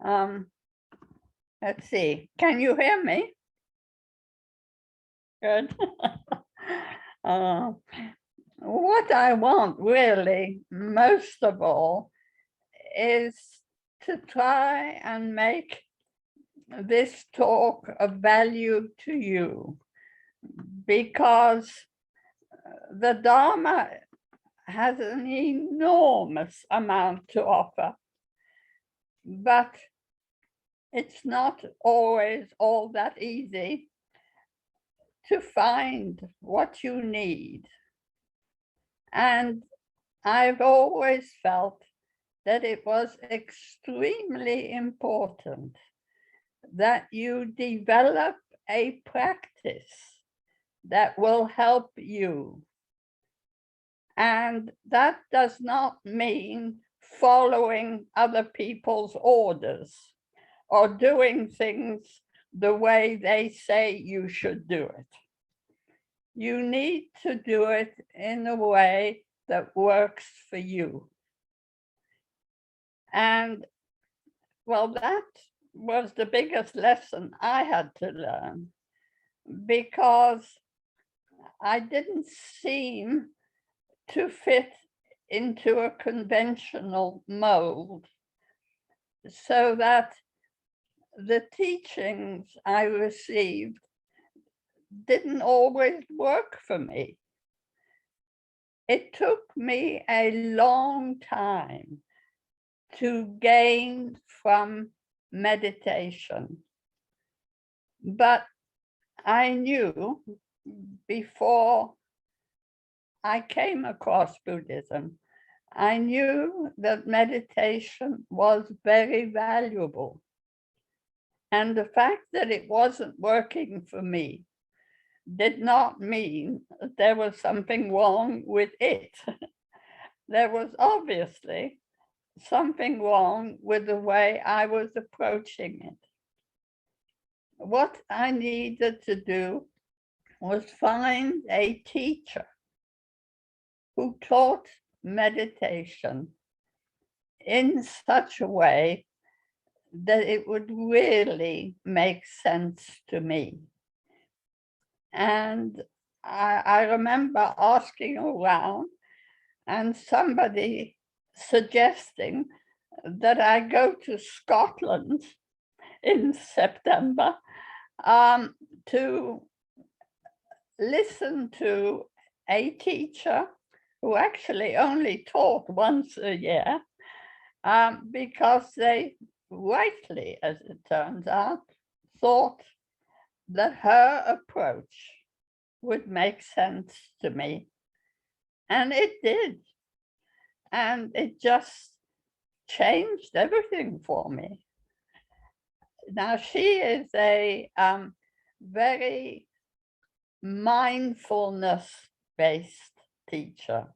Let's see, can you hear me? Good. What I want really, most of all, is to try and make this talk of value to you, because the Dharma has an enormous amount to offer, but it's not always all that easy to find what you need. And I've always felt that it was extremely important that you develop a practice that will help you. And that does not mean following other people's orders or doing things the way they say you should do it. You need to do it in a way that works for you. And well, that was the biggest lesson I had to learn, because I didn't seem to fit into a conventional mold, so that the teachings I received didn't always work for me. It took me a long time to gain from meditation, but I knew before I came across Buddhism, I knew that meditation was very valuable. And the fact that it wasn't working for me did not mean that there was something wrong with it. There was obviously something wrong with the way I was approaching it. What I needed to do was find a teacher who taught meditation in such a way that it would really make sense to me. And I remember asking around and somebody suggesting that I go to Scotland in September to listen to a teacher who actually only taught once a year, because they rightly, as it turns out, thought that her approach would make sense to me. And it did. And it just changed everything for me. Now, she is a very mindfulness-based teacher.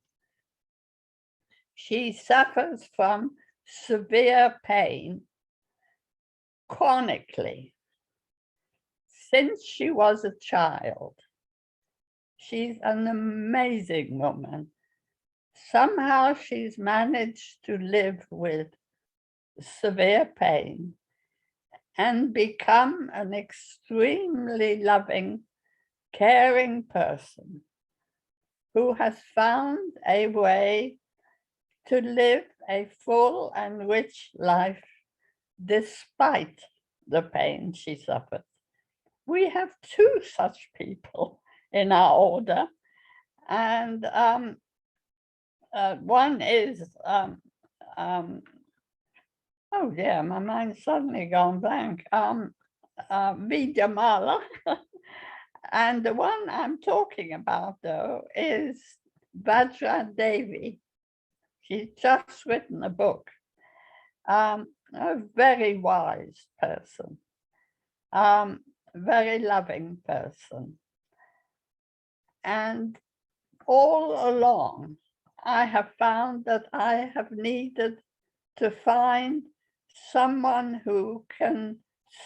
She suffers from severe pain chronically since she was a child. She's an amazing woman. Somehow she's managed to live with severe pain and become an extremely loving, caring person who has found a way to live a full and rich life despite the pain she suffers. We have two such people in our order, and one is, oh yeah, my mind's suddenly gone blank, Vidyamala. And the one I'm talking about, though, is Vajra Devi. She's just written a book. A very wise person, very loving person. And all along, I have found that I have needed to find someone who can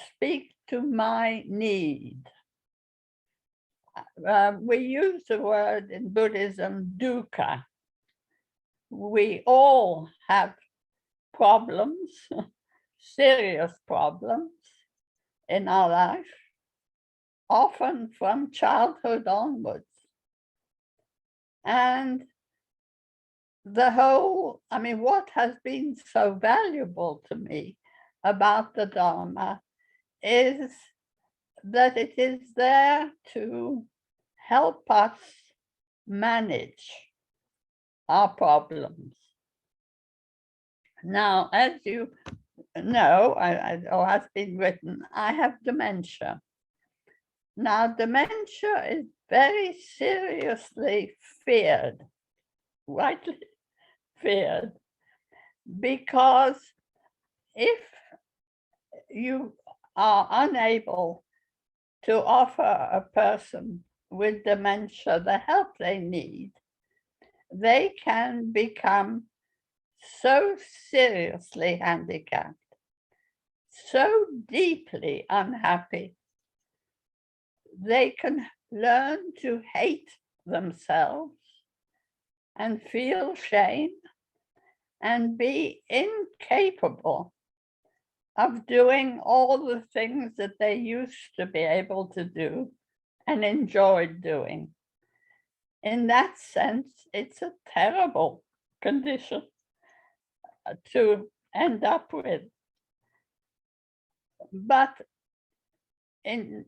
speak to my need. We use the word in Buddhism, dukkha. We all have problems, serious problems in our life, often from childhood onwards. And what has been so valuable to me about the Dharma is that it is there to help us manage our problems. Now, as you know, or has been written, I have dementia. Now, dementia is very seriously feared, rightly feared, because if you are unable to offer a person with dementia the help they need, they can become so seriously handicapped, so deeply unhappy, they can learn to hate themselves and feel shame and be incapable of doing all the things that they used to be able to do and enjoyed doing. In that sense, it's a terrible condition to end up with. But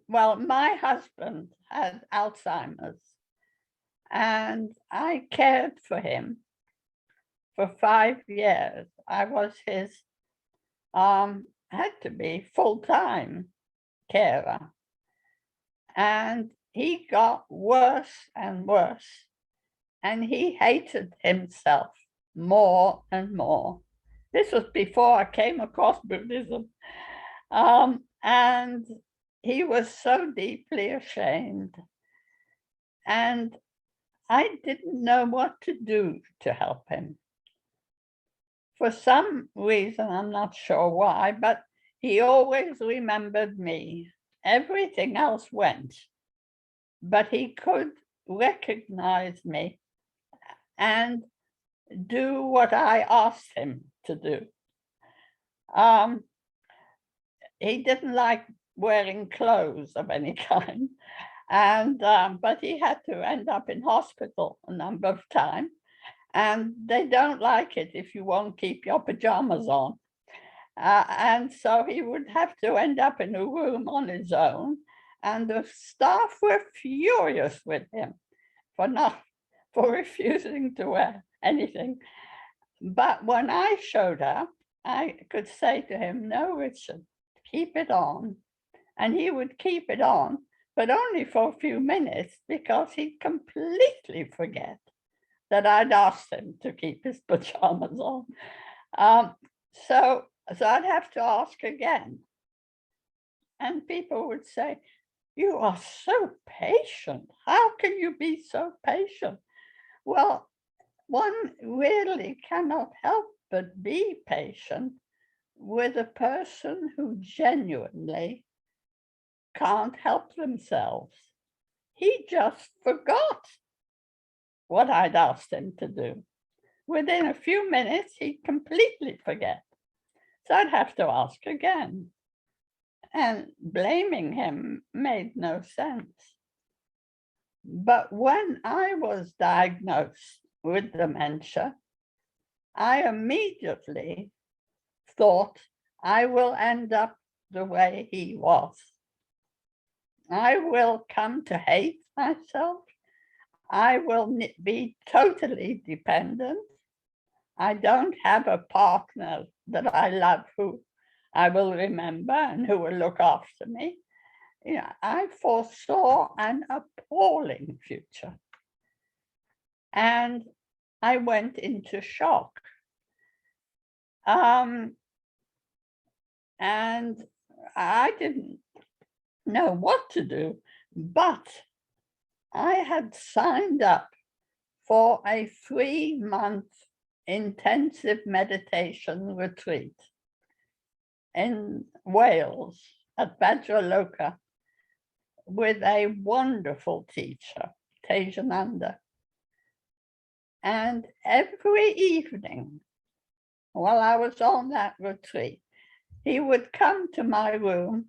my husband had Alzheimer's, and I cared for him for 5 years. I was his, had to be full-time carer. And he got worse and worse, and he hated himself more and more. This was before I came across Buddhism. And he was so deeply ashamed. And I didn't know what to do to help him. For some reason, I'm not sure why, but he always remembered me. Everything else went, but he could recognize me and do what I asked him to do. He didn't like wearing clothes of any kind, and but he had to end up in hospital a number of times, and they don't like it if you won't keep your pajamas on. And so he would have to end up in a room on his own, and the staff were furious with him for refusing to wear anything. But when I showed up, I could say to him, "No, Richard, keep it on." And he would keep it on, but only for a few minutes, because he'd completely forget that I'd asked him to keep his pajamas on. So I'd have to ask again. And people would say, "You are so patient. How can you be so patient?" Well, one really cannot help but be patient with a person who genuinely can't help themselves. He just forgot what I'd asked him to do. Within a few minutes, he'd completely forget. So I'd have to ask again. And blaming him made no sense. But when I was diagnosed with dementia, I immediately thought, I will end up the way he was. I will come to hate myself. I will be totally dependent. I don't have a partner that I love who I will remember and who will look after me. I foresaw an appalling future. And I went into shock. And I didn't know what to do, but I had signed up for a 3-month intensive meditation retreat in Wales at Vajraloka with a wonderful teacher, Tejananda. And every evening while I was on that retreat, he would come to my room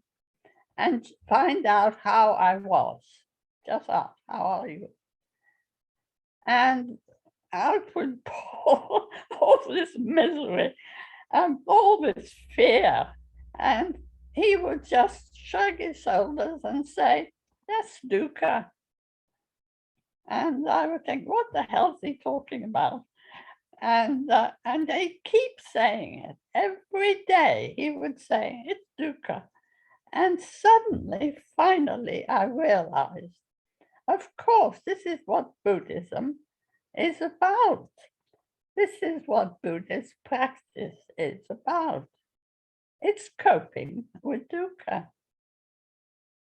and find out how I was. Just ask, how are you? And out would pour all this misery and all this fear. And he would just shrug his shoulders and say, that's dukkha. And I would think, what the hell is he talking about? And they keep saying it. Every day he would say, it's dukkha. And suddenly, finally, I realized, of course, this is what Buddhism is about. This is what Buddhist practice is about. It's coping with dukkha.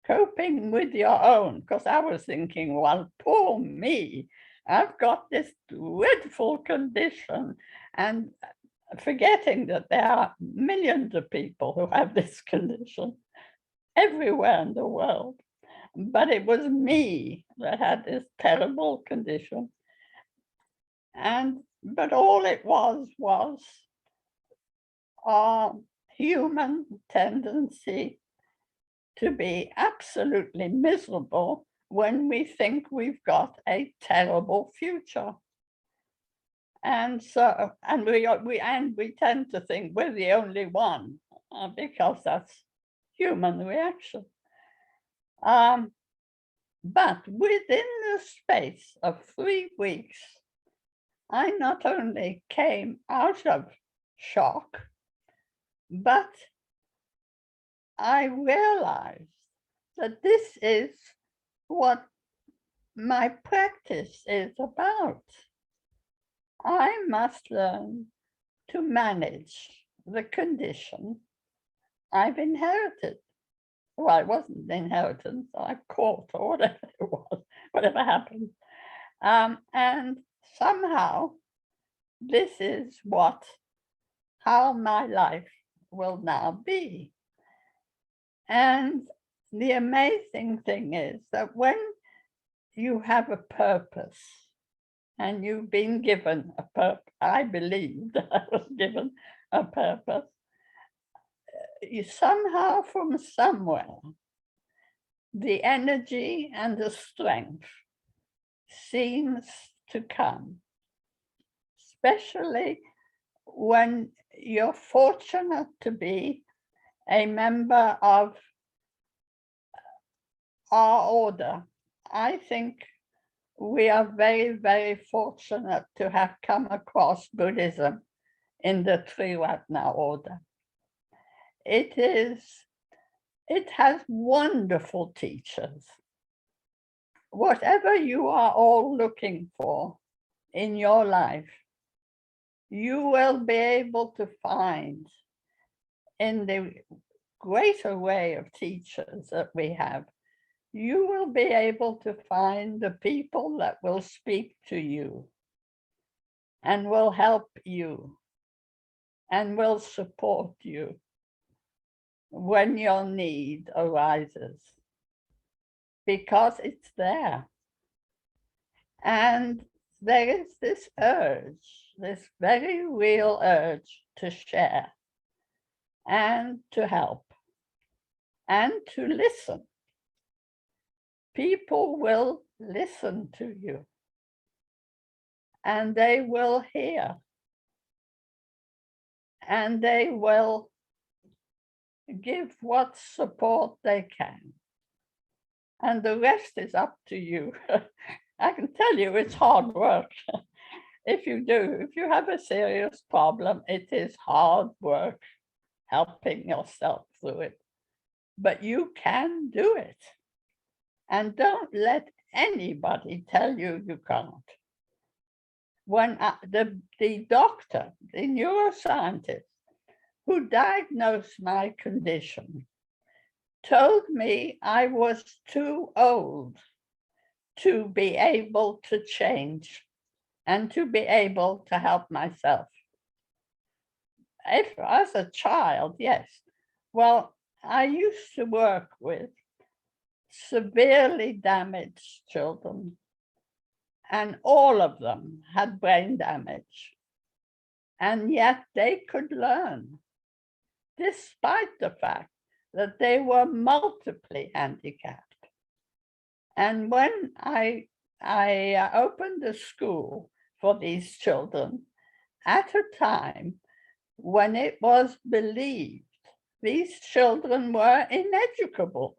Coping with your own, because I was thinking, well, poor me, I've got this dreadful condition, and forgetting that there are millions of people who have this condition everywhere in the world. But it was me that had this terrible condition. But all it was our human tendency to be absolutely miserable when we think we've got a terrible future. And so, we tend to think we're the only one because that's human reaction. But within the space of 3 weeks, I not only came out of shock, but I realized that this is what my practice is about. I must learn to manage the condition I've inherited. Well, it wasn't inheritance, I caught or whatever it was, whatever happened. And somehow this is how my life will now be. And the amazing thing is that when you have a purpose and you've been given a purpose, I believe that I was given a purpose, you somehow from somewhere, the energy and the strength seems to come, especially when you're fortunate to be a member of our order. I think we are very, very fortunate to have come across Buddhism in the Triratna Order. It has wonderful teachers. Whatever you are all looking for in your life, you will be able to find in the great array of teachers that we have. You will be able to find the people that will speak to you and will help you and will support you when your need arises, because it's there. And there is this urge, this very real urge to share and to help and to listen. People will listen to you and they will hear and they will give what support they can. And the rest is up to you. I can tell you it's hard work. If you have a serious problem, it is hard work helping yourself through it. But you can do it. And don't let anybody tell you you can't. When the doctor, the neuroscientist who diagnosed my condition told me I was too old to be able to change and to be able to help myself. If as a child, yes. Well, I used to work with severely damaged children, and all of them had brain damage, and yet they could learn. despite the fact that they were multiply handicapped. And when I opened a school for these children at a time when it was believed these children were ineducable.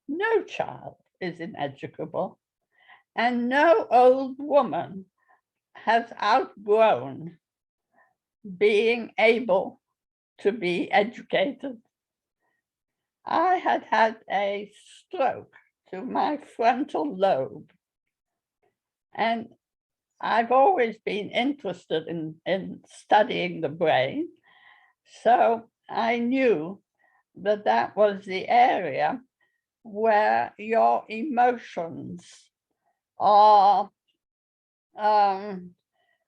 No child is ineducable, and no old woman has outgrown being able to be educated. I had had a stroke to my frontal lobe, and I've always been interested in studying the brain, so I knew that that was the area where your emotions are,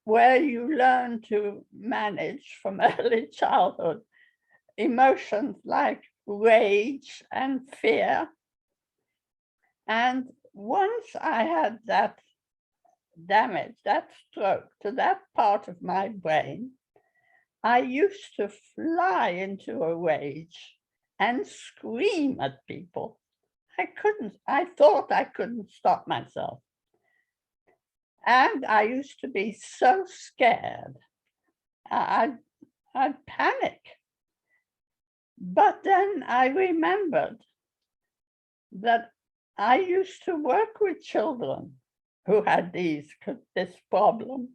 where you learn to manage from early childhood emotions like rage and fear. And once I had that damage, that stroke to that part of my brain, I used to fly into a rage and scream at people. I thought I couldn't stop myself. And I used to be so scared. I'd panic. But then I remembered that I used to work with children who had this problem.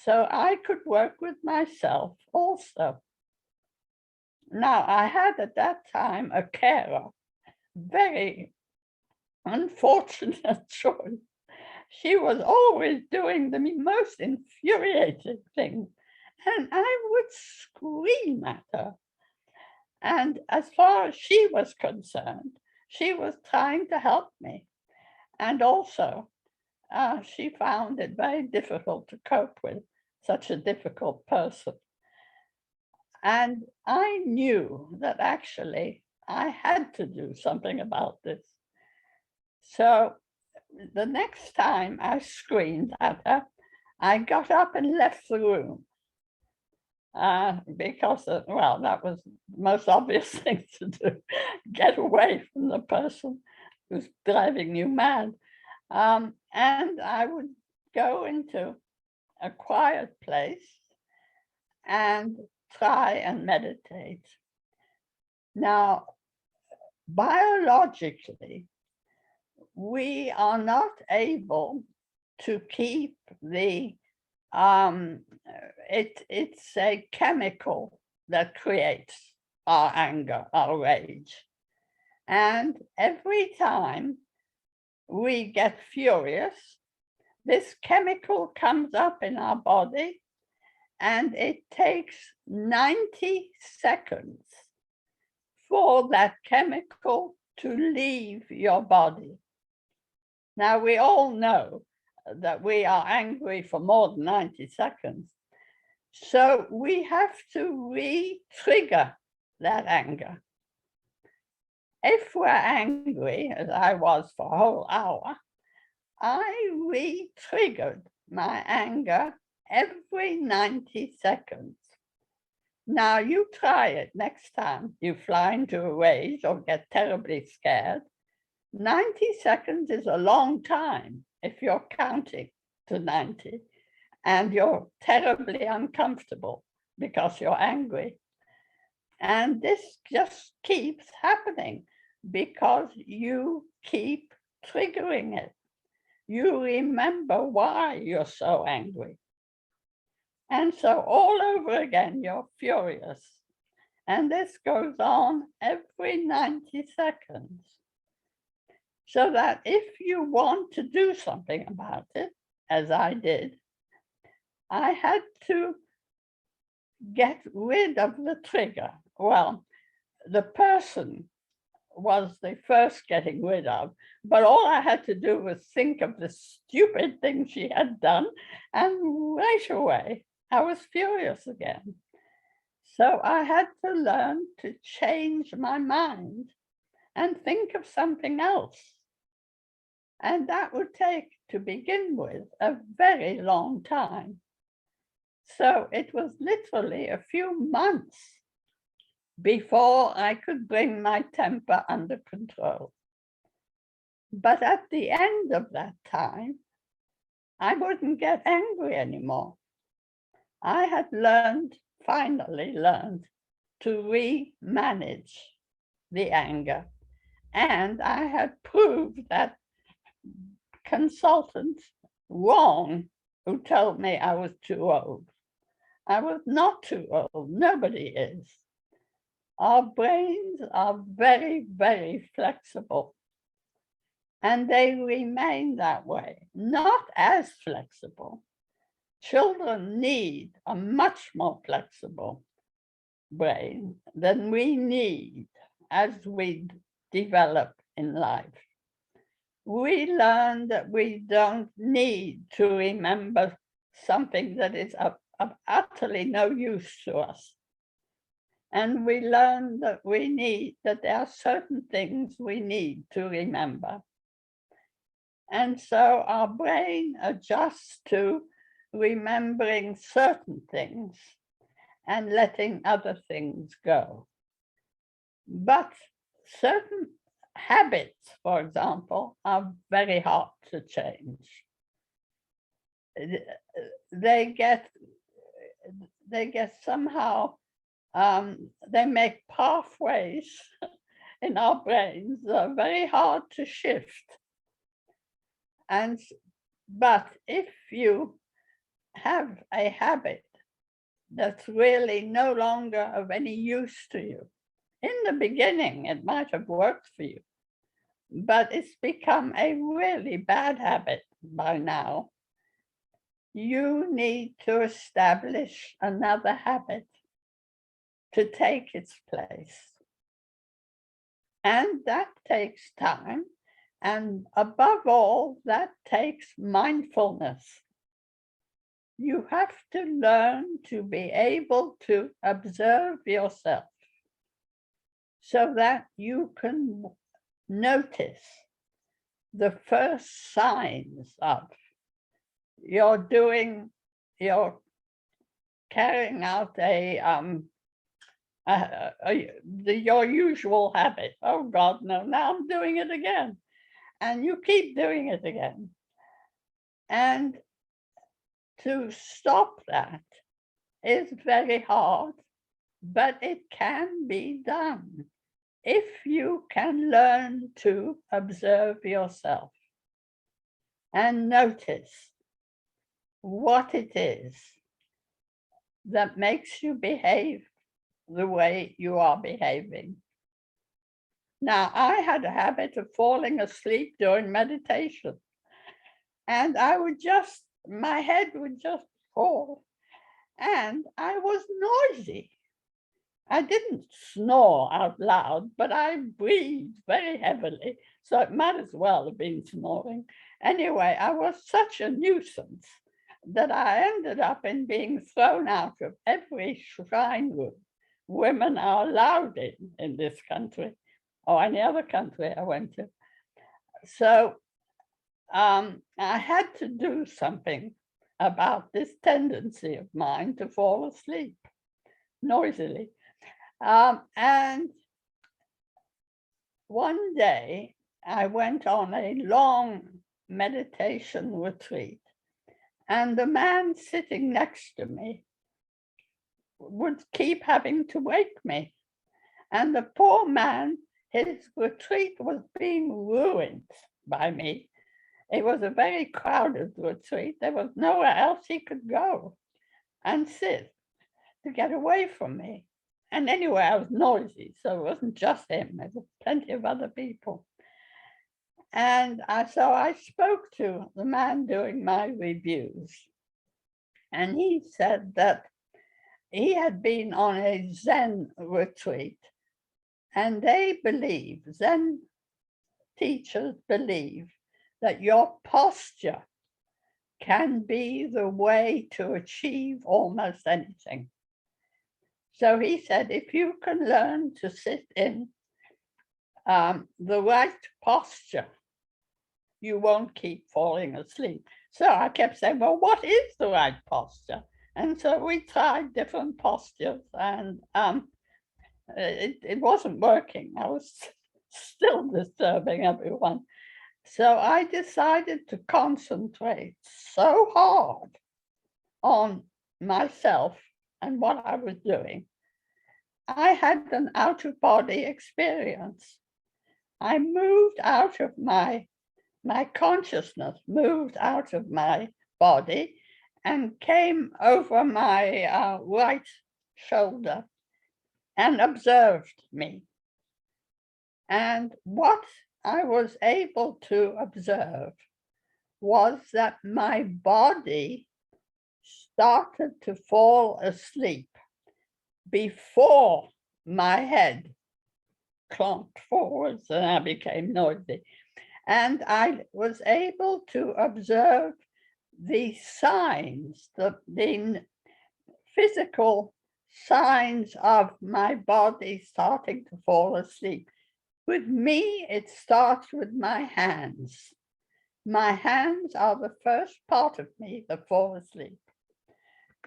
So I could work with myself also. Now, I had at that time a carer, very unfortunate choice. She was always doing the most infuriating things, and I would scream at her. And as far as she was concerned, she was trying to help me. And also, she found it very difficult to cope with such a difficult person. And I knew that actually I had to do something about this. So the next time I screamed at her, I got up and left the room. Because, well, that was the most obvious thing to do, get away from the person who's driving you mad. And I would go into a quiet place and try and meditate. Now, biologically, we are not able to keep the, it's a chemical that creates our anger, our rage. And every time we get furious, this chemical comes up in our body, and it takes 90 seconds for that chemical to leave your body. Now, we all know that we are angry for more than 90 seconds. So we have to re-trigger that anger. If we're angry, as I was for a whole hour, I re-triggered my anger every 90 seconds. Now you try it next time you fly into a rage or get terribly scared. 90 seconds is a long time if you're counting to 90 and you're terribly uncomfortable because you're angry. And this just keeps happening because you keep triggering it. You remember why you're so angry. And so all over again, you're furious. And this goes on every 90 seconds. So that if you want to do something about it, as I did, I had to get rid of the trigger. Well, the person was the first getting rid of, but all I had to do was think of the stupid thing she had done, and right away, I was furious again. So I had to learn to change my mind and think of something else. And that would take, to begin with, a very long time. So it was literally a few months before I could bring my temper under control. But at the end of that time, I wouldn't get angry anymore. I had finally learned to re-manage the anger. And I had proved that consultant wrong who told me I was too old. I was not too old. Nobody is. Our brains are very, very flexible. And they remain that way, not as flexible. Children need a much more flexible brain than we need as we develop in life. We learn that we don't need to remember something that is of utterly no use to us. And we learn that there are certain things we need to remember. And so our brain adjusts to remembering certain things and letting other things go. But certain habits, for example, are very hard to change. They get somehow, they make pathways in our brains that are very hard to shift. But if you have a habit that's really no longer of any use to you, in the beginning, it might have worked for you, but it's become a really bad habit by now. You need to establish another habit to take its place. And that takes time. And above all, that takes mindfulness. You have to learn to be able to observe yourself so that you can notice the first signs of you're carrying out your usual habit. Oh God, no, now I'm doing it again. And you keep doing it again. And to stop that is very hard, but it can be done if you can learn to observe yourself and notice what it is that makes you behave the way you are behaving. Now, I had a habit of falling asleep during meditation, and my head would just fall, and I was noisy. I didn't snore out loud, but I breathed very heavily, so it might as well have been snoring. Anyway, I was such a nuisance that I ended up in being thrown out of every shrine room women are allowed in this country or any other country I went to. So I had to do something about this tendency of mine to fall asleep noisily. And one day I went on a long meditation retreat, and the man sitting next to me would keep having to wake me. And the poor man, his retreat was being ruined by me. It was a very crowded retreat. There was nowhere else he could go and sit to get away from me. And anyway, I was noisy, so it wasn't just him. There were plenty of other people. And so I spoke to the man doing my reviews. And he said that he had been on a Zen retreat. And they believe, Zen teachers believe, that your posture can be the way to achieve almost anything. So he said, if you can learn to sit in the right posture, you won't keep falling asleep. So I kept saying, well, what is the right posture? And so we tried different postures, and it wasn't working. I was still disturbing everyone. So I decided to concentrate so hard on myself and what I was doing. I had an out-of-body experience. I moved out of my consciousness, moved out of my body and came over my right shoulder and observed me. And what I was able to observe was that my body started to fall asleep before my head clunked forwards and I became noisy. And I was able to observe the signs, the physical signs of my body starting to fall asleep. With me, it starts with my hands. My hands are the first part of me that fall asleep.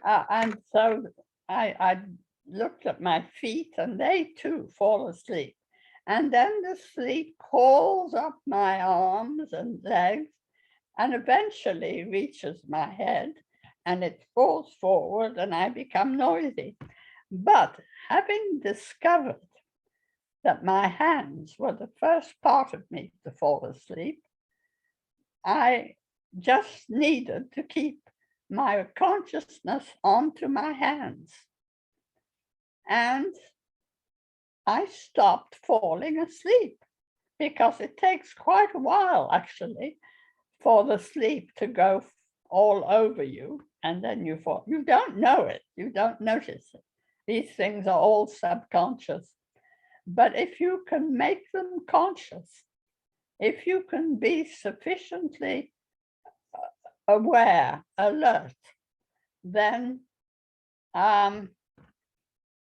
And so I looked at my feet and they too fall asleep. And then the sleep crawls up my arms and legs and eventually reaches my head and it falls forward and I become noisy. But having discovered that my hands were the first part of me to fall asleep, I just needed to keep my consciousness onto my hands. And I stopped falling asleep because it takes quite a while actually for the sleep to go all over you and then you fall. You don't know it, you don't notice it. These things are all subconscious. But if you can make them conscious, if you can be sufficiently aware, alert, then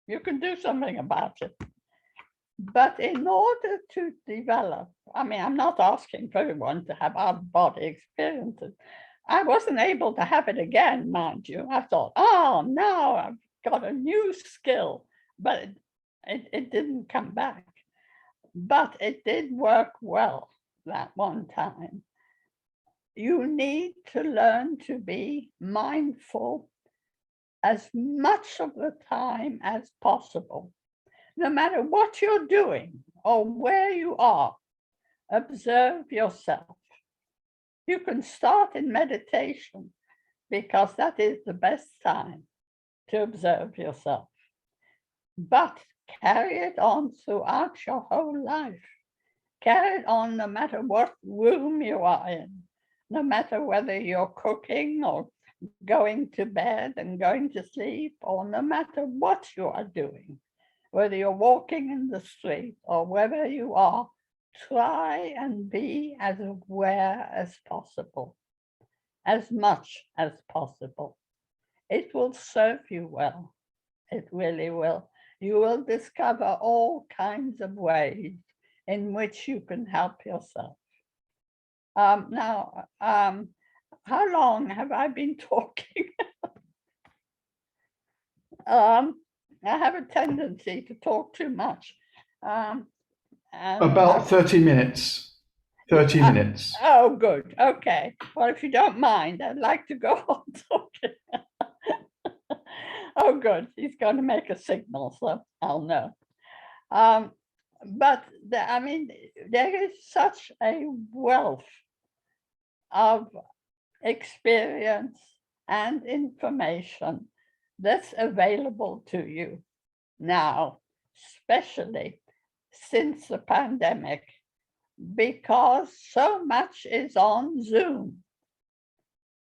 you can do something about it. But in order to develop, I mean, I'm not asking for everyone to have out-of-body experiences. I wasn't able to have it again, mind you. I thought, oh, now I've got a new skill, but it didn't come back. But it did work well that one time. You need to learn to be mindful as much of the time as possible. No matter what you're doing or where you are, observe yourself. You can start in meditation because that is the best time to observe yourself. But carry it on throughout your whole life. Carry it on no matter what room you are in, no matter whether you're cooking or going to bed and going to sleep, or no matter what you are doing, whether you're walking in the street or wherever you are, try and be as aware as possible, as much as possible. It will serve you well. It really will. You will discover all kinds of ways in which you can help yourself. Now, how long have I been talking? I have a tendency to talk too much. About 30 minutes. 30 minutes. Oh, good. Okay. Well, if you don't mind, I'd like to go on talking. Oh, good. He's going to make a signal, so I'll know. But I mean, there is such a wealth of experience and information that's available to you now, especially since the pandemic, because so much is on Zoom.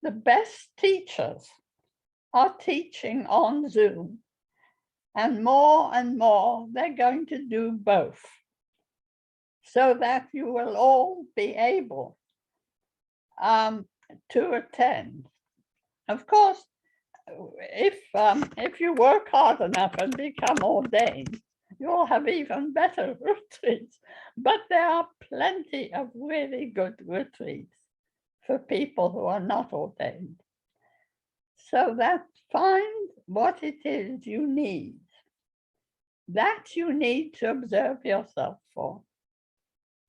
The best teachers are teaching on Zoom, and more they're going to do both, so that you will all be able to attend. Of course, if you work hard enough and become ordained, you'll have even better retreats. But there are plenty of really good retreats for people who are not ordained. So that find what it is you need, that you need to observe yourself for.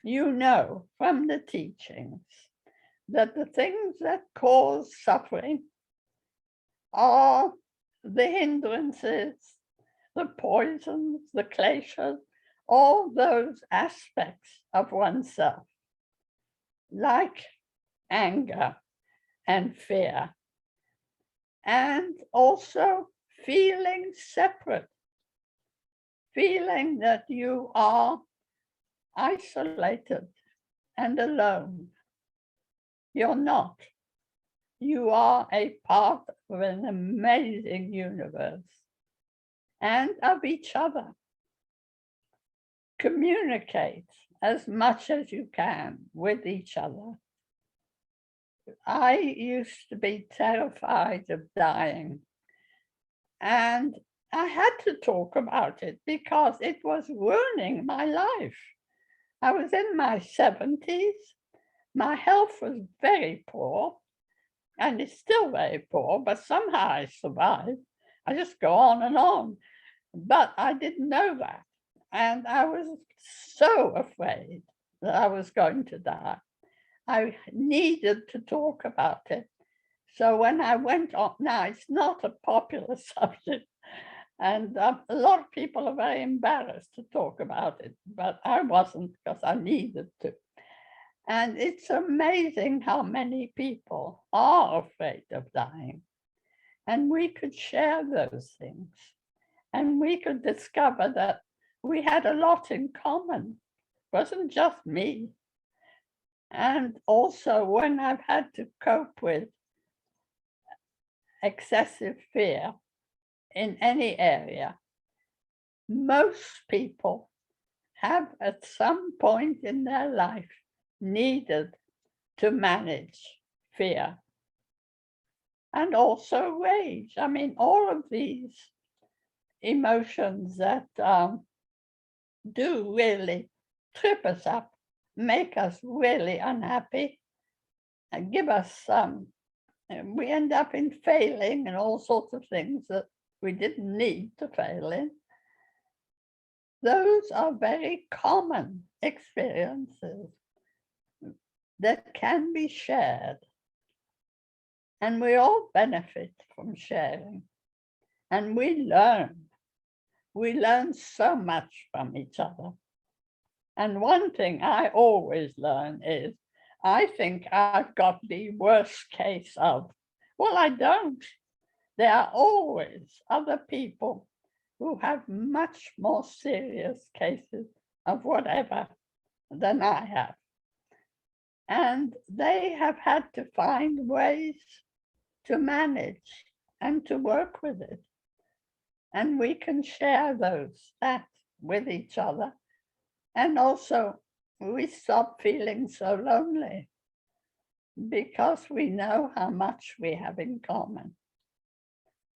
You know from the teachings that the things that cause suffering are the hindrances, the poisons, the kleshas, all those aspects of oneself, like anger and fear, and also feeling separate, feeling that you are isolated and alone. You're not. You are a part of an amazing universe and of each other. Communicate as much as you can with each other. I used to be terrified of dying, and I had to talk about it because it was ruining my life. I was in my 70s. My health was very poor, and it's still very poor, but somehow I survived. I just go on and on. But I didn't know that. And I was so afraid that I was going to die. I needed to talk about it. So when I went on, now it's not a popular subject, and a lot of people are very embarrassed to talk about it, but I wasn't, because I needed to. And it's amazing how many people are afraid of dying. And we could share those things. And we could discover that we had a lot in common. It wasn't just me. And also when I've had to cope with excessive fear in any area, most people have at some point in their life needed to manage fear and also rage. I mean, all of these emotions that do really trip us up, make us really unhappy, and give us we end up in failing and all sorts of things that we didn't need to fail in. Those are very common experiences that can be shared. And we all benefit from sharing. And we learn. We learn so much from each other. And one thing I always learn is, I think I've got the worst case of, well, I don't. There are always other people who have much more serious cases of whatever than I have. And they have had to find ways to manage and to work with it. And we can share that with each other. And also, we stop feeling so lonely because we know how much we have in common,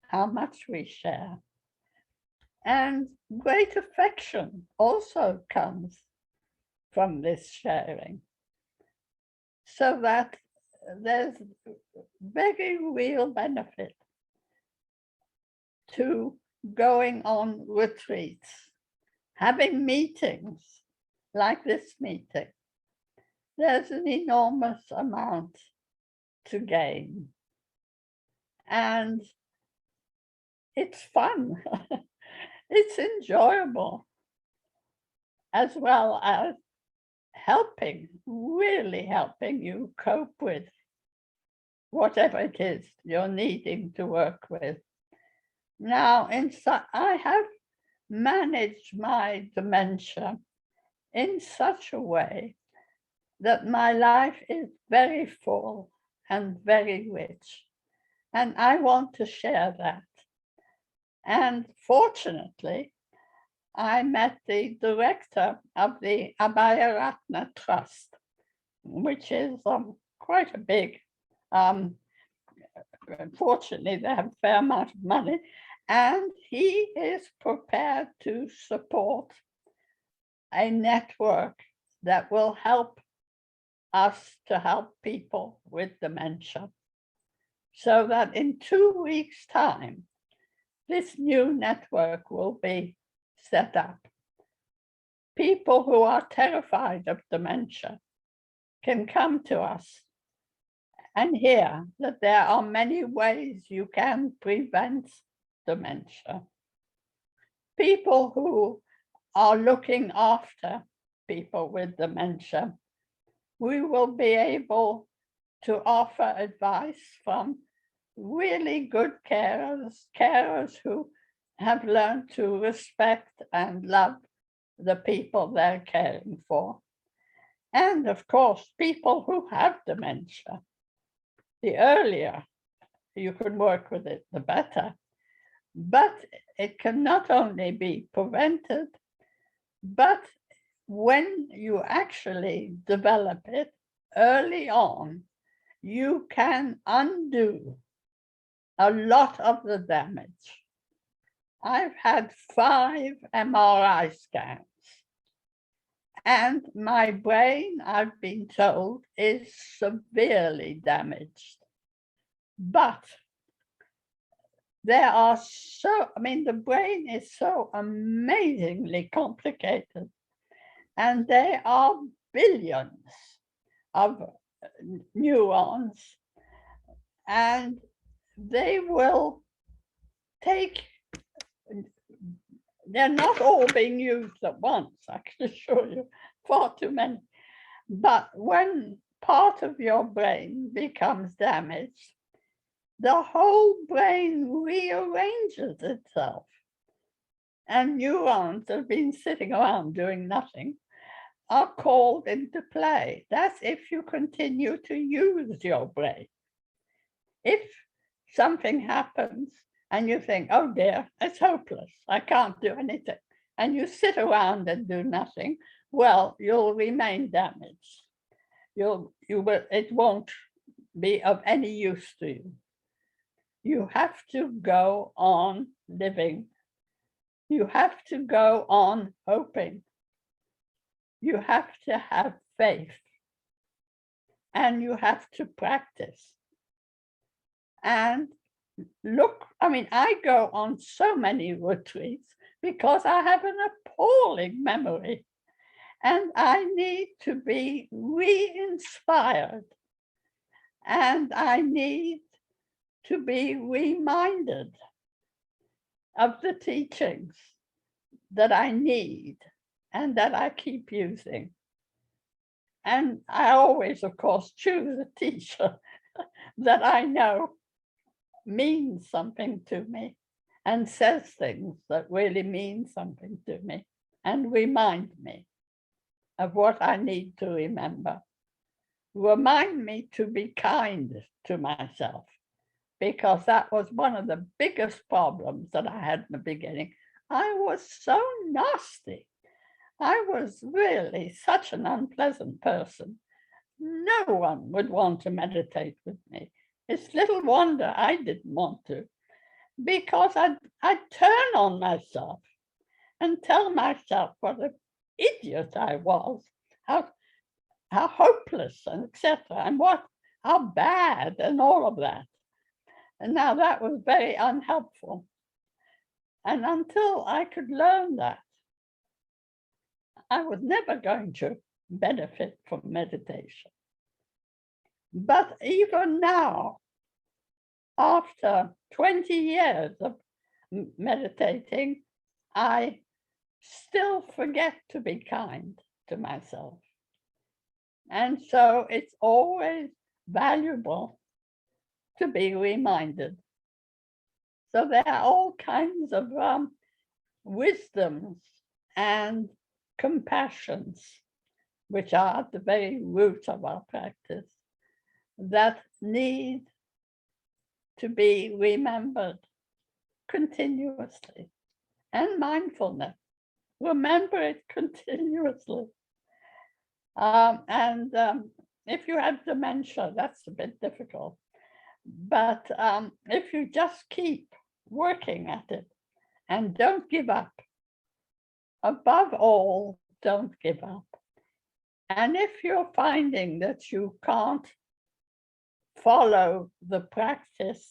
how much we share. And great affection also comes from this sharing. So that there's very real benefit to going on retreats, having meetings like this meeting. There's an enormous amount to gain. And it's fun. It's enjoyable, as well as really helping you cope with whatever it is you're needing to work with. Now, I have managed my dementia in such a way that my life is very full and very rich, and I want to share that. And fortunately, I met the director of the Abhayaratna Trust, which is quite a big, fortunately, they have a fair amount of money, and he is prepared to support a network that will help us to help people with dementia. so that in 2 weeks' time, this new network will be set up. People who are terrified of dementia can come to us and hear that there are many ways you can prevent dementia. People who are looking after people with dementia, we will be able to offer advice from really good carers who have learned to respect and love the people they're caring for. And of course, people who have dementia. The earlier you can work with it, the better. But it can not only be prevented, but when you actually develop it early on, you can undo a lot of the damage. I've had 5 MRI scans, and my brain, I've been told, is severely damaged. But there are the brain is so amazingly complicated, and there are billions of neurons, and they will take, they're not all being used at once, I can assure you, far too many. But when part of your brain becomes damaged, the whole brain rearranges itself. And neurons that have been sitting around doing nothing are called into play. That's if you continue to use your brain. If something happens and you think, oh dear, it's hopeless, I can't do anything, and you sit around and do nothing, well, you'll remain damaged. It won't be of any use to you. You have to go on living. You have to go on hoping. You have to have faith. And you have to practice. And look, I go on so many retreats because I have an appalling memory. And I need to be re-inspired. And I need to be reminded of the teachings that I need and that I keep using. And I always, of course, choose a teacher that I know means something to me and says things that really mean something to me and remind me of what I need to remember. Remind me to be kind to myself, because that was one of the biggest problems that I had in the beginning. I was so nasty. I was really such an unpleasant person. No one would want to meditate with me. It's little wonder I didn't want to, because I'd turn on myself and tell myself what an idiot I was, how hopeless, and etc., and how bad, and all of that. And now that was very unhelpful. And until I could learn that, I was never going to benefit from meditation. But even now, after 20 years of meditating, I still forget to be kind to myself. And so it's always valuable to be reminded. So there are all kinds of wisdoms and compassions, which are at the very root of our practice, that need to be remembered continuously. And mindfulness, remember it continuously. If you have dementia, that's a bit difficult. But if you just keep working at it and don't give up, above all, don't give up. And if you're finding that you can't follow the practice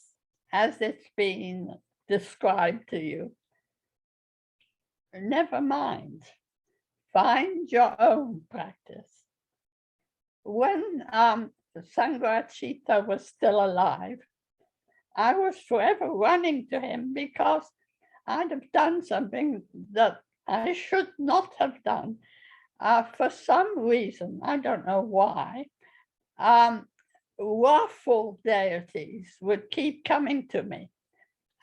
as it's been described to you. Never mind. Find your own practice. When Sangrachita was still alive, I was forever running to him because I'd have done something that I should not have done. For some reason, I don't know why, wrathful deities would keep coming to me.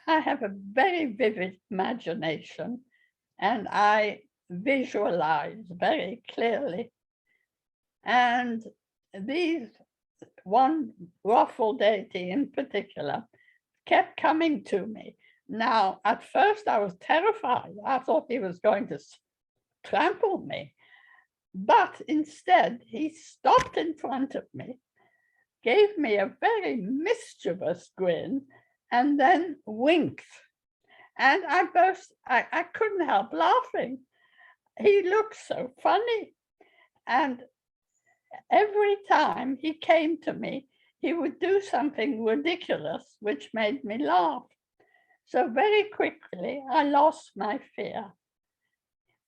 I have a very vivid imagination, and I visualize very clearly. And these one wrathful deity in particular kept coming to me. Now, at first I was terrified. I thought he was going to trample me. But instead, he stopped in front of me, gave me a very mischievous grin, and then winked. And I couldn't help laughing. He looked so funny. And every time he came to me, he would do something ridiculous, which made me laugh. So very quickly, I lost my fear.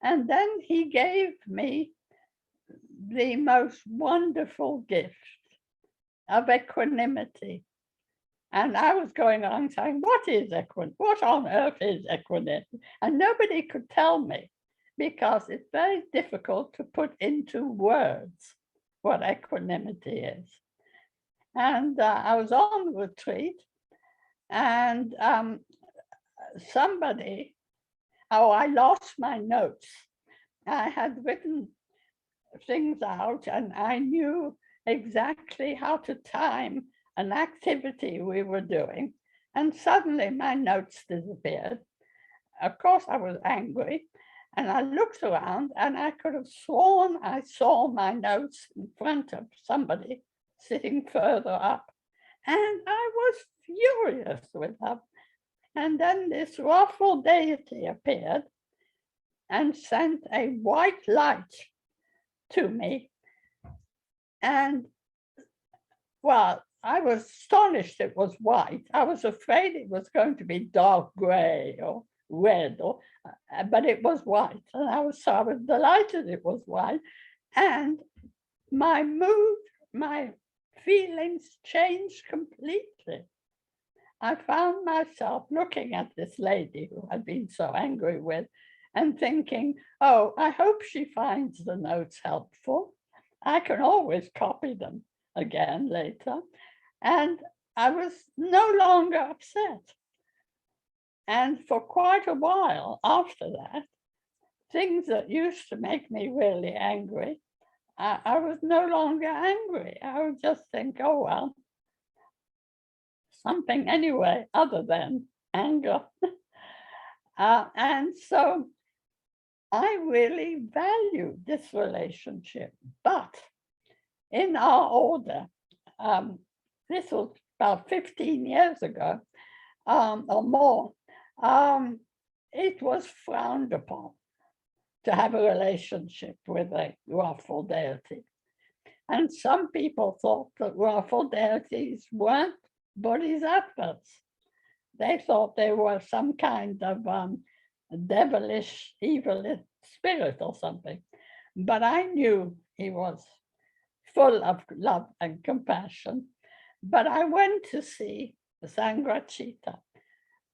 And then he gave me the most wonderful gift of equanimity. And I was going on saying, what on earth is equanimity? And nobody could tell me, because it's very difficult to put into words what equanimity is. And I was on retreat, and I lost my notes. I had written things out, and I knew exactly how to time an activity we were doing, and suddenly my notes disappeared. Of course, I was angry, and I looked around, and I could have sworn I saw my notes in front of somebody sitting further up, and I was furious with them. And then this wrathful deity appeared and sent a white light to me. And well, I was astonished it was white. I was afraid it was going to be dark gray or red, but it was white. And I was delighted it was white. And my mood, my feelings changed completely. I found myself looking at this lady who I'd been so angry with and thinking, oh, I hope she finds the notes helpful. I can always copy them again later. And I was no longer upset. And for quite a while after that, things that used to make me really angry, I was no longer angry. I would just think, oh, well, something anyway, other than anger. And so I really value this relationship. But in our order, this was about 15 years ago or more, it was frowned upon to have a relationship with a wrathful deity. And some people thought that wrathful deities weren't bodhisattvas. They thought they were some kind of devilish, evil spirit or something. But I knew he was full of love and compassion. But I went to see Sangrachita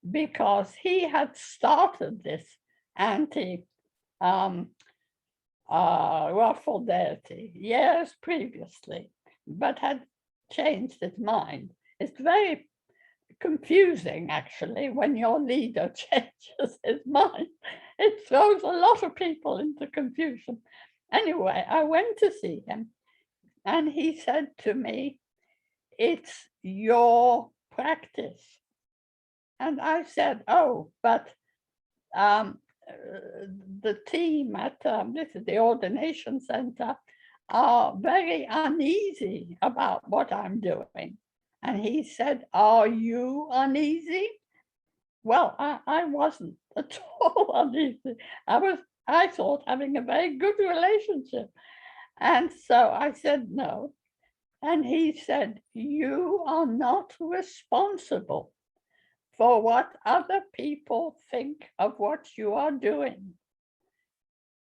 because he had started this anti-wrathful deity years previously, but had changed his mind. It's very confusing, actually, when your leader changes his mind. It throws a lot of people into confusion. Anyway, I went to see him, and he said to me, it's your practice. And I said, oh, but the team at this is the ordination center are very uneasy about what I'm doing. And he said, are you uneasy? Well, I wasn't at all uneasy. I thought having a very good relationship. And so I said, no. And he said, you are not responsible for what other people think of what you are doing.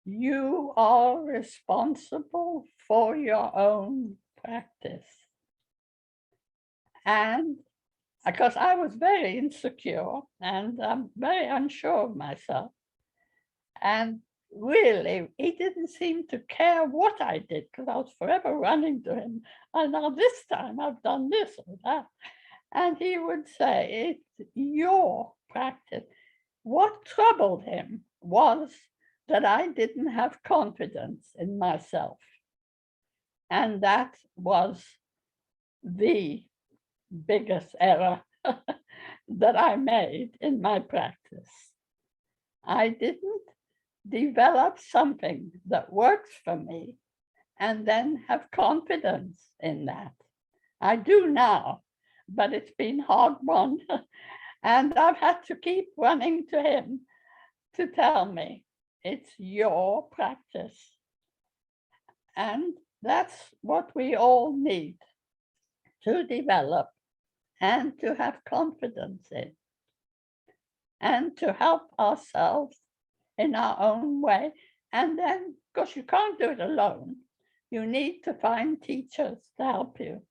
You are responsible for your own practice. And because I was very insecure and very unsure of myself. And really, he didn't seem to care what I did because I was forever running to him. And now this time I've done this or that. And he would say, it's your practice. What troubled him was that I didn't have confidence in myself. And that was the biggest error that I made in my practice. I didn't develop something that works for me and then have confidence in that. I do now, but it's been hard won. And I've had to keep running to him to tell me it's your practice. And that's what we all need to develop and to have confidence in, and to help ourselves in our own way. And then, because you can't do it alone, you need to find teachers to help you.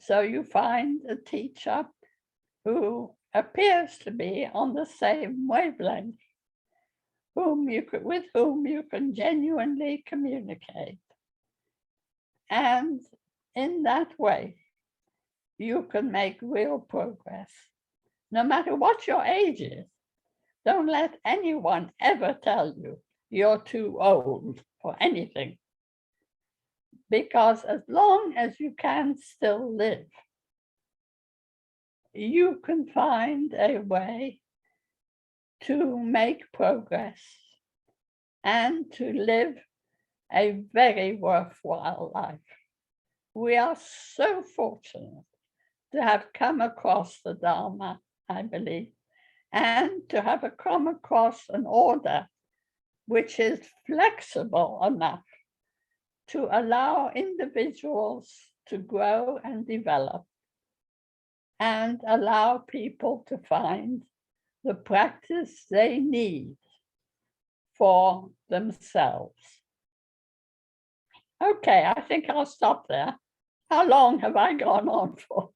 So you find a teacher who appears to be on the same wavelength, with whom you can genuinely communicate. And in that way, you can make real progress. No matter what your age is, don't let anyone ever tell you you're too old for anything. Because as long as you can still live, you can find a way to make progress and to live a very worthwhile life. We are so fortunate to have come across the Dharma, I believe, and to have come across an order which is flexible enough to allow individuals to grow and develop and allow people to find the practice they need for themselves. Okay, I think I'll stop there. How long have I gone on for?